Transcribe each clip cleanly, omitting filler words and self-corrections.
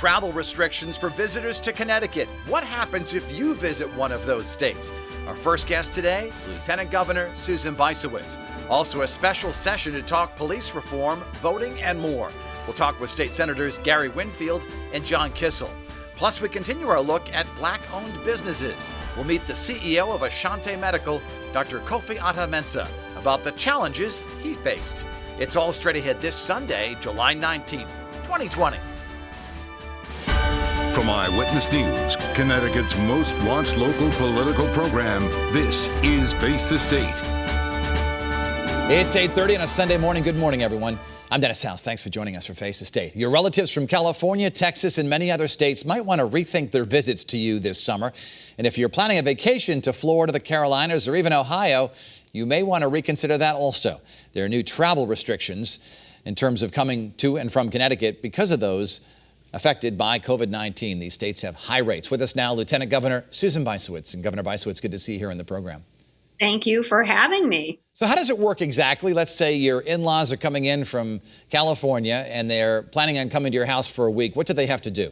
Travel restrictions for visitors to Connecticut. What happens if you visit one of those states? Our first guest today, Lieutenant Governor Susan Bysiewicz. Also a special session to talk police reform, voting, and more. We'll talk with State Senators Gary Winfield and John Kissel. Plus, we continue our look at Black-owned businesses. We'll meet the CEO of Ashanti Medical, Dr. Kofi Atta-Mensah, about the challenges he faced. It's all straight ahead this Sunday, July 19th, 2020. From Eyewitness News, Connecticut's most watched local political program, this is Face the State. It's 8:30 on a Sunday morning. Good morning, everyone. I'm Dennis House. Thanks for joining us for Face the State. Your relatives from California, Texas, and many other states might want to rethink their visits to you this summer. And if you're planning a vacation to Florida, the Carolinas, or even Ohio, you may want to reconsider that also. There are new travel restrictions in terms of coming to and from Connecticut because of those affected by COVID-19. These states have high rates. With us now, Lieutenant Governor Susan Bysiewicz. And Governor Bysiewicz, good to see you here in the program. Thank you for having me. So how does it work exactly? Let's say your in-laws are coming in from California and they're planning on coming to your house for a week. What do they have to do?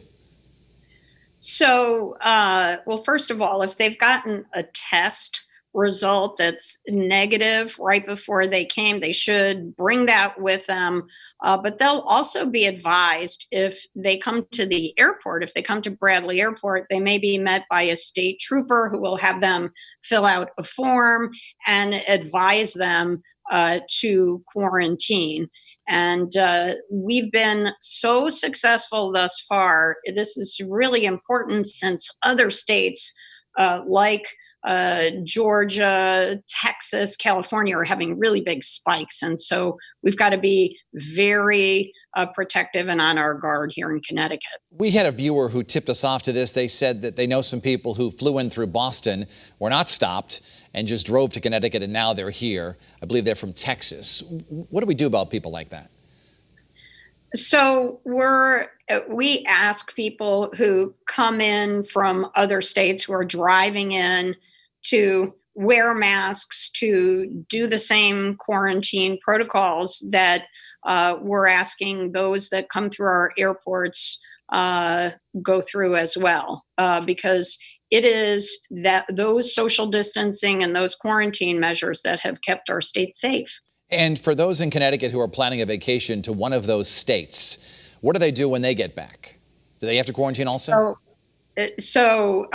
So, well, first of all, if they've gotten a test result that's negative right before they came, they should bring that with them. But they'll also be advised if they come to the airport, if they come to Bradley Airport, they may be met by a state trooper who will have them fill out a form and advise them to quarantine. And we've been so successful thus far. This is really important since other states like Georgia, Texas, California are having really big spikes. And so we've got to be very protective and on our guard here in Connecticut. We had a viewer who tipped us off to this. They said that they know some people who flew in through Boston, were not stopped, and just drove to Connecticut, and now they're here. I believe they're from Texas. What do we do about people like that? So we ask people who come in from other states who are driving in to wear masks, to do the same quarantine protocols that we're asking those that come through our airports go through as well, because it is that those social distancing and those quarantine measures that have kept our state safe. And for those in Connecticut who are planning a vacation to one of those states, what do they do when they get back? Do they have to quarantine also? So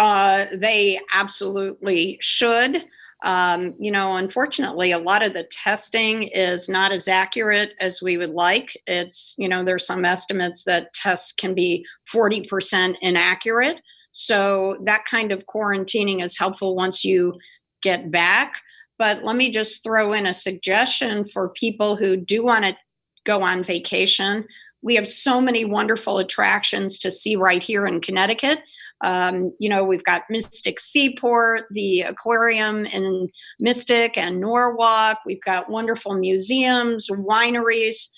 they absolutely should. Unfortunately, a lot of the testing is not as accurate as we would like. There's some estimates that tests can be 40% inaccurate. So that kind of quarantining is helpful once you get back. But let me just throw in a suggestion for people who do want to go on vacation. We have so many wonderful attractions to see right here in Connecticut. We've got Mystic Seaport, the aquarium in Mystic and Norwalk. We've got wonderful museums, wineries.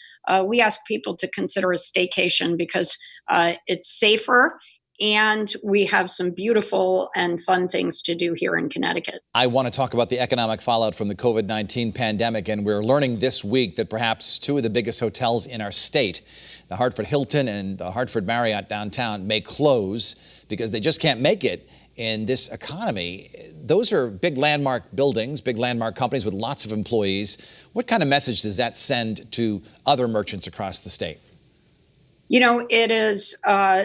We ask people to consider a staycation because it's safer. And we have some beautiful and fun things to do here in Connecticut. I want to talk about the economic fallout from the COVID-19 pandemic. And we're learning this week that perhaps two of the biggest hotels in our state, the Hartford Hilton and the Hartford Marriott downtown, may close because they just can't make it in this economy. Those are big landmark buildings, big landmark companies with lots of employees. What kind of message does that send to other merchants across the state? It is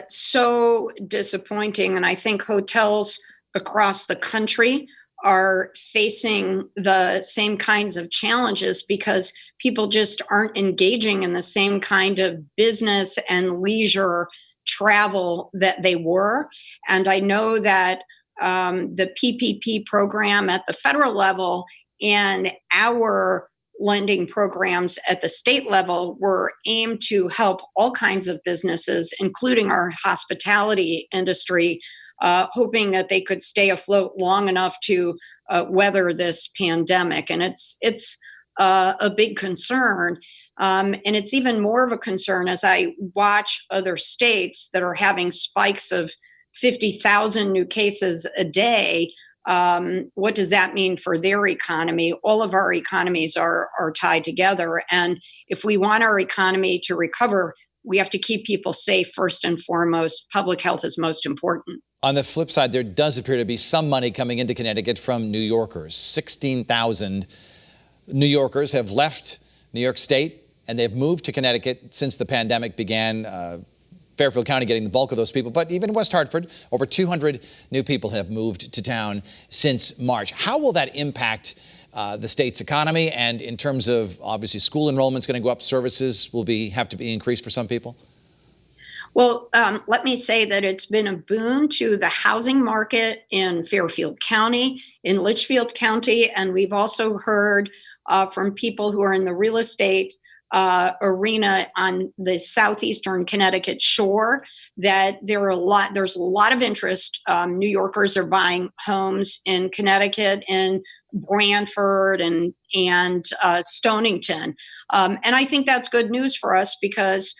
so disappointing. And I think hotels across the country are facing the same kinds of challenges because people just aren't engaging in the same kind of business and leisure travel that they were. And I know that the PPP program at the federal level and our lending programs at the state level were aimed to help all kinds of businesses, including our hospitality industry, hoping that they could stay afloat long enough to weather this pandemic. And it's a big concern. And it's even more of a concern as I watch other states that are having spikes of 50,000 new cases a day. What does that mean for their economy? All of our economies are tied together. And if we want our economy to recover we have to keep people safe first and foremost. Public health is most important. On the flip side, there does appear to be some money coming into Connecticut from New Yorkers. 16,000 New Yorkers have left New York State, and they've moved to Connecticut since the pandemic began. Fairfield County getting the bulk of those people, but even West Hartford, over 200 new people have moved to town since March. How will that impact the state's economy? And in terms of, obviously, school enrollment's going to go up, services will have to be increased for some people? Well, let me say that it's been a boon to the housing market in Fairfield County, in Litchfield County, and we've also heard from people who are in the real estate arena on the southeastern Connecticut shore that there's a lot of interest. New Yorkers are buying homes in Connecticut, in Brantford and Stonington. And I think that's good news for us because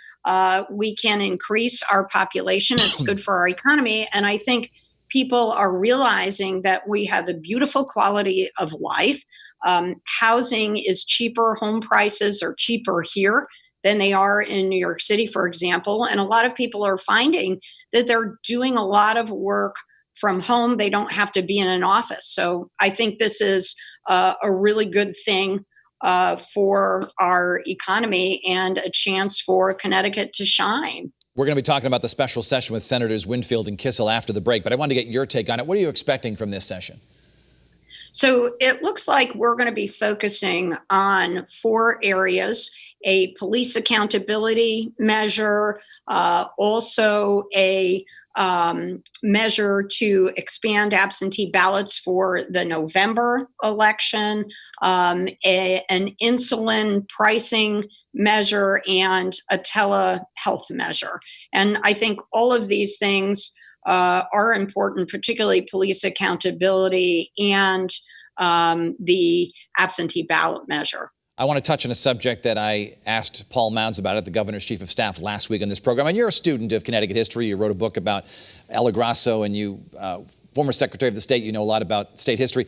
we can increase our population. It's good for our economy. And I think people are realizing that we have a beautiful quality of life. Housing is cheaper. Home prices are cheaper here than they are in New York City, for example. And a lot of people are finding that they're doing a lot of work from home. They don't have to be in an office. So I think this is a really good thing for our economy and a chance for Connecticut to shine. We're going to be talking about the special session with Senators Winfield and Kissel after the break, but I wanted to get your take on it. What are you expecting from this session? So it looks like we're going to be focusing on 4 areas: a police accountability measure, also a measure to expand absentee ballots for the November election, an insulin pricing measure, and a telehealth measure. And I think all of these things are important, particularly police accountability and the absentee ballot measure. I want to touch on a subject that I asked Paul Mounds about at the governor's chief of staff last week on this program. And you're a student of Connecticut history. You wrote a book about El Grasso, and you, former Secretary of the State, you know a lot about state history.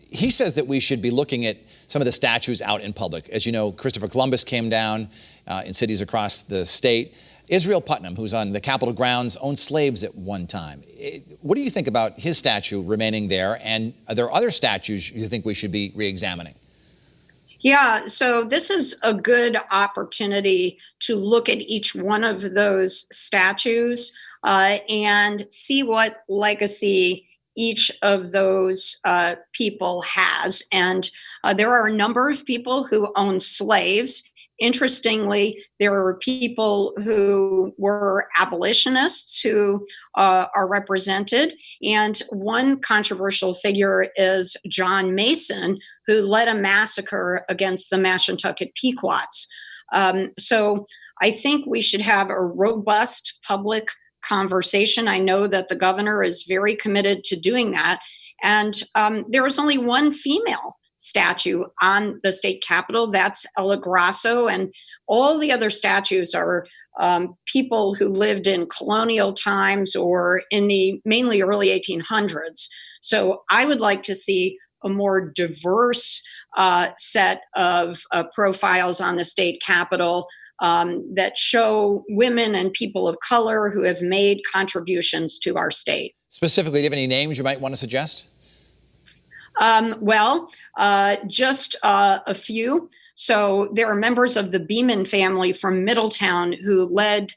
He says that we should be looking at some of the statues out in public. As you know, Christopher Columbus came down in cities across the state. Israel Putnam, who's on the Capitol grounds, owned slaves at one time. What do you think about his statue remaining there? And are there other statues you think we should be re-examining? Yeah, so this is a good opportunity to look at each one of those statues and see what legacy each of those people has. And there are a number of people who own slaves. Interestingly, there are people who were abolitionists who are represented. And one controversial figure is John Mason, who led a massacre against the Mashantucket Pequots. So I think we should have a robust public conversation. I know that the governor is very committed to doing that. And there is only one female statue on the state capitol. That's El Grasso, and all the other statues are people who lived in colonial times or in the mainly early 1800s. So I would like to see a more diverse set of profiles on the state capitol that show women and people of color who have made contributions to our state. Specifically, do you have any names you might want to suggest? Just a few. So there are members of the Beeman family from Middletown who led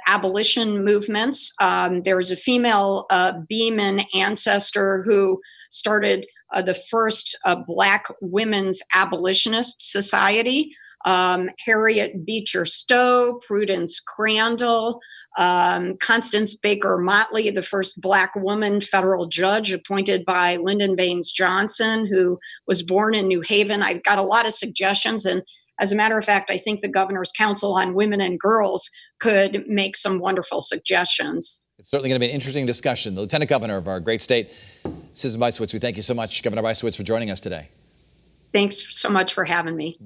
abolition movements. There was a female Beeman ancestor who started the first Black Women's Abolitionist Society. Harriet Beecher Stowe, Prudence Crandall, Constance Baker Motley, the first Black woman federal judge appointed by Lyndon Baines Johnson, who was born in New Haven. I've got a lot of suggestions. And as a matter of fact, I think the Governor's Council on Women and Girls could make some wonderful suggestions. It's certainly going to be an interesting discussion. The Lieutenant Governor of our great state, Susan Bysiewicz, we thank you so much, Governor Bysiewicz, for joining us today. Thanks so much for having me.